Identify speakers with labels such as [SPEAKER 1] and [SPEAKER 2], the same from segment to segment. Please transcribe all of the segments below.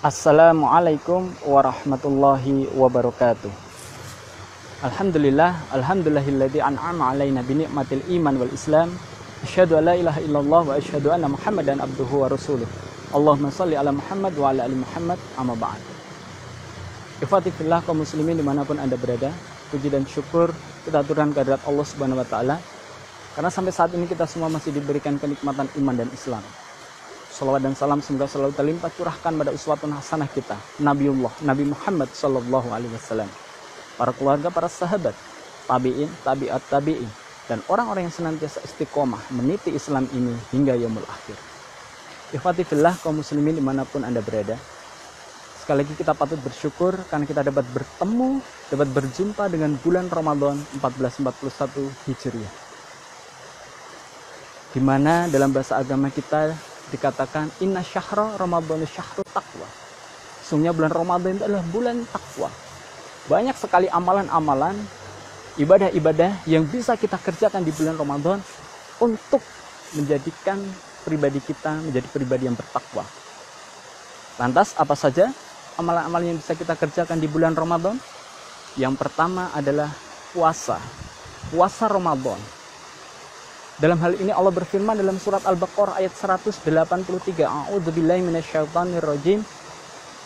[SPEAKER 1] Assalamualaikum warahmatullahi wabarakatuh. Alhamdulillahilladzi an'ama 'alaina bi ni'matil iman wal islam. Asyhadu an la ilaha illallah wa asyhadu anna Muhammadan abduhu wa rasuluh. Allahumma shalli ala Muhammad wa ala ali Muhammad, amma ba'd. Ikhwati fillah kaum muslimin dimanapun Anda berada, puji dan syukur kita aturkan kehadirat Allah Subhanahu wa taala karena sampai saat ini kita semua masih diberikan kenikmatan iman dan Islam. Salawat dan salam semoga selalu terlimpah curahkan pada uswatun hasanah kita, Nabiullah, Nabi Muhammad sallallahu alaihi wasallam. Para keluarga, para sahabat, tabi'in, tabi'at tabi'in, dan orang-orang yang senantiasa istiqomah meniti Islam ini hingga yaumul akhir. Ikhwati fillah kaum muslimin dimanapun Anda berada, sekali lagi kita patut bersyukur karena kita dapat bertemu, dapat berjumpa dengan bulan Ramadan 1441 Hijriah, di mana dalam bahasa agama kita dikatakan inna syahra ramadhanu syahru taqwa. Sungguhnya bulan Ramadan itu adalah bulan takwa. Banyak sekali amalan-amalan, ibadah-ibadah yang bisa kita kerjakan di bulan Ramadan untuk menjadikan pribadi kita menjadi pribadi yang bertakwa. Lantas apa saja amalan-amalan yang bisa kita kerjakan di bulan Ramadan? Yang pertama adalah puasa. Puasa Ramadan. Dalam hal ini Allah berfirman dalam surat Al-Baqarah ayat 183, A'udzubillahi minasyaitonirrajim.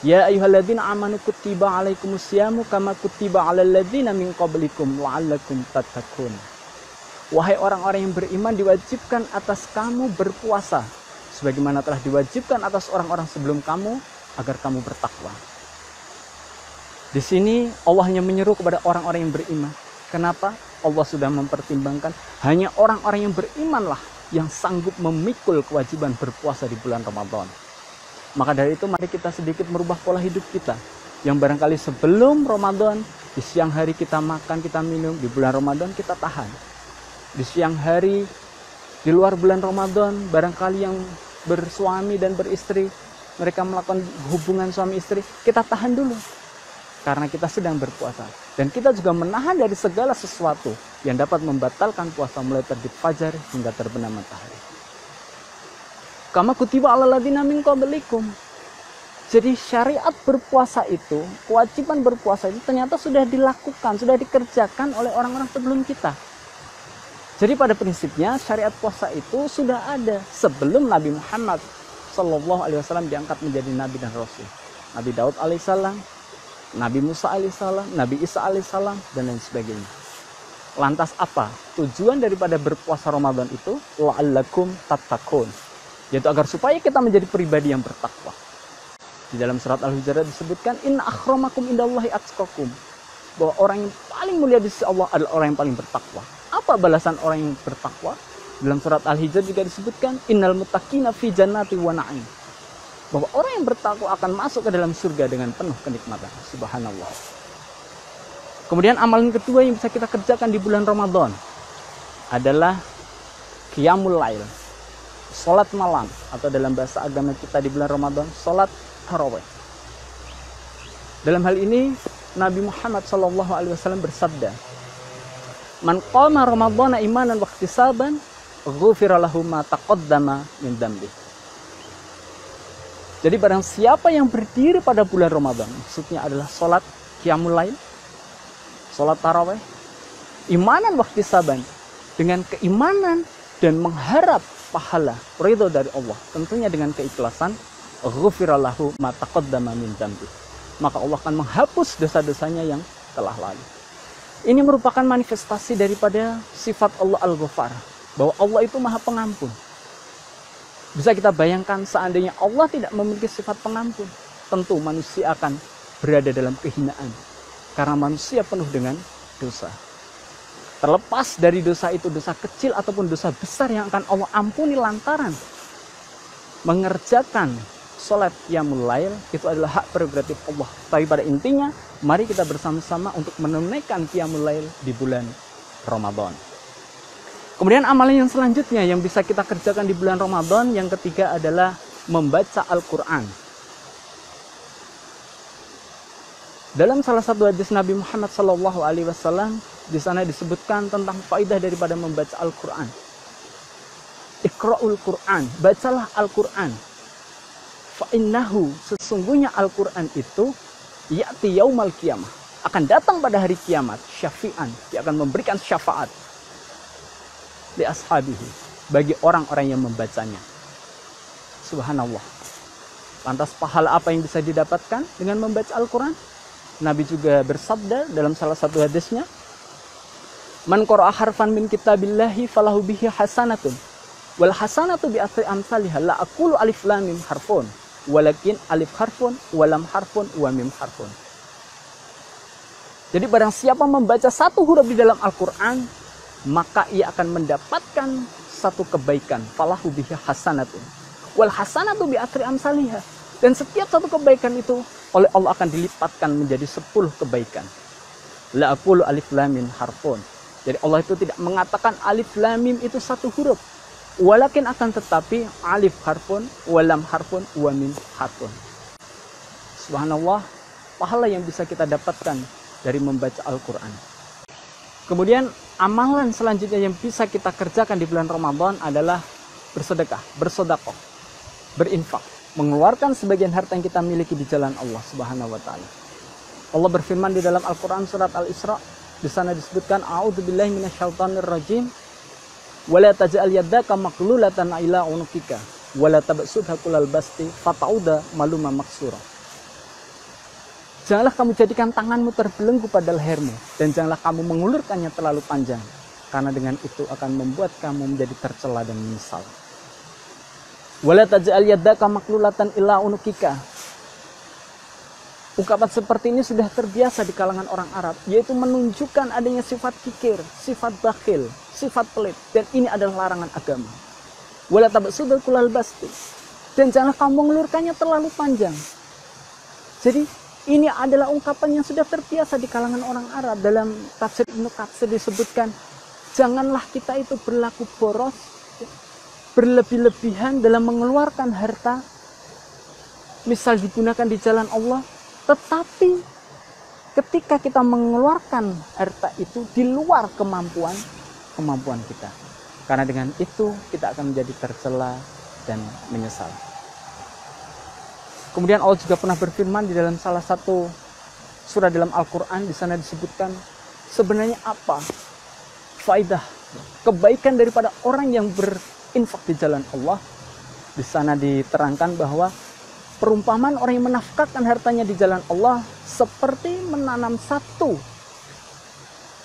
[SPEAKER 1] Ya ayyuhalladzina amanu kutiba alaikumusyamu kama kutiba alal ladzina min qablikum la'allakum tattaqun. Wahai orang-orang yang beriman, diwajibkan atas kamu berpuasa sebagaimana telah diwajibkan atas orang-orang sebelum kamu agar kamu bertakwa. Di sini Allah hanya menyeru kepada orang-orang yang beriman. Kenapa? Allah sudah mempertimbangkan hanya orang-orang yang berimanlah yang sanggup memikul kewajiban berpuasa di bulan Ramadan. Maka dari itu mari kita sedikit merubah pola hidup kita. Yang barangkali sebelum Ramadan, di siang hari kita makan, kita minum, di bulan Ramadan kita tahan. Di siang hari, di luar bulan Ramadan, barangkali yang bersuami dan beristri, mereka melakukan hubungan suami istri, kita tahan dulu. Karena kita sedang berpuasa. Dan kita juga menahan dari segala sesuatu yang dapat membatalkan puasa mulai terbit fajar hingga terbenam matahari. Kama kutiba alal ladzina min qablikum. Jadi syariat berpuasa itu, kewajiban berpuasa itu ternyata sudah dilakukan, sudah dikerjakan oleh orang-orang sebelum kita. Jadi pada prinsipnya syariat puasa itu sudah ada sebelum Nabi Muhammad sallallahu alaihi wasallam diangkat menjadi nabi dan rasul. Nabi Daud alaihissalam, Nabi Musa alaihissalam, Nabi Isa alaihissalam, dan lain sebagainya. Lantas apa tujuan daripada berpuasa Ramadan itu? La'allakum tattaqun, yaitu agar supaya kita menjadi pribadi yang bertakwa. Di dalam surat Al-Hujurat disebutkan inna akramakum indallahi atqakum, bahwa orang yang paling mulia di sisi Allah adalah orang yang paling bertakwa. Apa balasan orang yang bertakwa? Dalam surat Al-Hijr juga disebutkan innal muttaqina fi jannati wa na'im, bahwa orang yang bertakwa akan masuk ke dalam surga dengan penuh kenikmatan. Subhanallah. Kemudian amalan kedua yang bisa kita kerjakan di bulan Ramadan adalah qiyamul lail, salat malam, atau dalam bahasa agama kita di bulan Ramadan salat tarawih. Dalam hal ini Nabi Muhammad SAW bersabda, man qama ramadhana imanan wa ihtisaban ghufira lahu ma taqaddama min dzambi. Jadi barang siapa yang berdiri pada bulan Ramadan, maksudnya adalah sholat qiyamul lail, sholat tarawih, imanan waktu saban, dengan keimanan dan mengharap pahala, ridho dari Allah, tentunya dengan keikhlasan, ghufirallahu ma taqaddama min dzambi, maka Allah akan menghapus dosa-dosanya yang telah lalu. Ini merupakan manifestasi daripada sifat Allah Al-Ghafar, bahwa Allah itu Maha Pengampun. Bisa kita bayangkan seandainya Allah tidak memiliki sifat pengampun, tentu manusia akan berada dalam kehinaan. Karena manusia penuh dengan dosa. Terlepas dari dosa itu, dosa kecil ataupun dosa besar yang akan Allah ampuni lantaran mengerjakan sholat qiyamul lail, itu adalah hak prerogatif Allah. Tapi pada intinya, mari kita bersama-sama untuk menunaikan qiyamul lail di bulan Ramadan. Kemudian amalan yang selanjutnya yang bisa kita kerjakan di bulan Ramadan, yang ketiga adalah membaca Al-Quran. Dalam salah satu hadis Nabi Muhammad SAW, di sana disebutkan tentang faedah daripada membaca Al-Quran. Iqra'ul Quran, bacalah Al-Quran. fa innahu, sesungguhnya Al-Quran itu ya'ti yaumal qiyamah, akan datang pada hari kiamat, syafi'an, dia akan memberikan syafaat li ashabihi, bagi orang-orang yang membacanya. Subhanallah. Lantas pahala apa yang bisa didapatkan dengan membaca Al-Quran? Nabi juga bersabda dalam salah satu hadisnya, man qara'a harfan min kitabillahi falahu bihi hasanatun wal hasanatu bi athri amsalha, la aqulu alif lam mim harfun walakin alif harfun wa lam harfun wa mim harfun. Jadi barang siapa membaca satu huruf di dalam Al-Quran, maka ia akan mendapatkan satu kebaikan, falahu bihi hasanatun wal hasanatu bi athri amsalha, dan setiap satu kebaikan itu oleh Allah akan dilipatkan menjadi 10 kebaikan. La aqulu alif lam mim harfun. Jadi Allah itu tidak mengatakan alif lam mim itu satu huruf, walakin akan tetapi alif harfun, walam harfun, wa mim harfun. Subhanallah, pahala yang bisa kita dapatkan dari membaca Al-Quran. Kemudian amalan selanjutnya yang bisa kita kerjakan di bulan Ramadan adalah bersedekah, bersedekah, berinfak, mengeluarkan sebagian harta yang kita miliki di jalan Allah Subhanahu wa taala. Allah berfirman di dalam Al-Quran surat Al-Isra, di sana disebutkan a'udzubillahi minasyaitonir rajim. Wala taj'al yaddaka maqlulatan ila unukika wala tabsudha kullal basti fatauda maluma maksura. Janganlah kamu jadikan tanganmu terbelenggu pada lehermu, dan janganlah kamu mengulurkannya terlalu panjang, karena dengan itu akan membuat kamu menjadi tercela dan menyesal. Wala taj'al yaddaka maqlulatan ila unukika. Ungkapan seperti ini sudah terbiasa di kalangan orang Arab, yaitu menunjukkan adanya sifat kikir, sifat bakhil, sifat pelit, dan ini adalah larangan agama. Wala tabsudha kullal basti, dan janganlah kamu mengulurkannya terlalu panjang. Jadi ini adalah ungkapan yang sudah terbiasa di kalangan orang Arab. Dalam tafsir Ibnu Katsir disebutkan, janganlah kita itu berlaku boros, berlebih-lebihan dalam mengeluarkan harta, misal digunakan di jalan Allah, tetapi ketika kita mengeluarkan harta itu di luar kemampuan kita, karena dengan itu kita akan menjadi tercela dan menyesal. Kemudian Allah juga pernah berfirman di dalam salah satu surah dalam Al-Quran, di sana disebutkan sebenarnya apa faidah, kebaikan daripada orang yang berinfak di jalan Allah. Di sana diterangkan bahwa perumpamaan orang yang menafkahkan hartanya di jalan Allah seperti menanam satu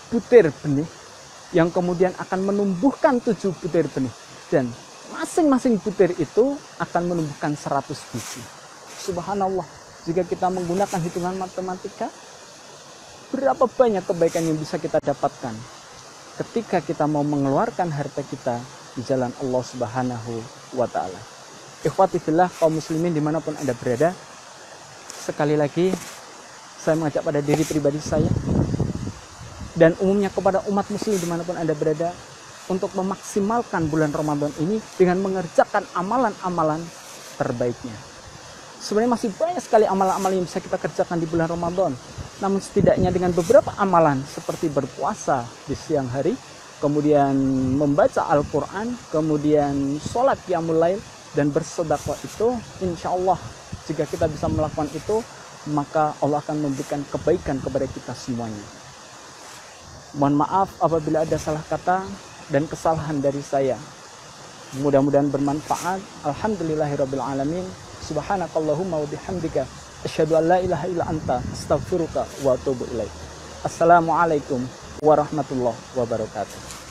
[SPEAKER 1] butir benih yang kemudian akan menumbuhkan 7 butir benih, dan masing-masing butir itu akan menumbuhkan 100 biji. Subhanallah, jika kita menggunakan hitungan matematika, berapa banyak kebaikan yang bisa kita dapatkan ketika kita mau mengeluarkan harta kita di jalan Allah Subhanahu wa ta'ala. Ikhwati fillah, kaum muslimin dimanapun Anda berada, sekali lagi saya mengajak pada diri pribadi saya dan umumnya kepada umat muslim dimanapun Anda berada, untuk memaksimalkan bulan Ramadan ini dengan mengerjakan amalan-amalan terbaiknya. Sebenarnya masih banyak sekali amalan-amalan yang bisa kita kerjakan di bulan Ramadan, namun setidaknya dengan beberapa amalan seperti berpuasa di siang hari, kemudian membaca Al-Quran, kemudian sholat qiyamul lail, dan bersedekah, itu insya Allah jika kita bisa melakukan itu, maka Allah akan memberikan kebaikan kepada kita semuanya. Mohon maaf apabila ada salah kata dan kesalahan dari saya. Mudah-mudahan bermanfaat. Alhamdulillahirabbil alamin. Subhanakallahumma wa bihamdika asyhadu an la ilaha illa anta astaghfiruka wa atubu ilaik. Assalamualaikum warahmatullahi wabarakatuh.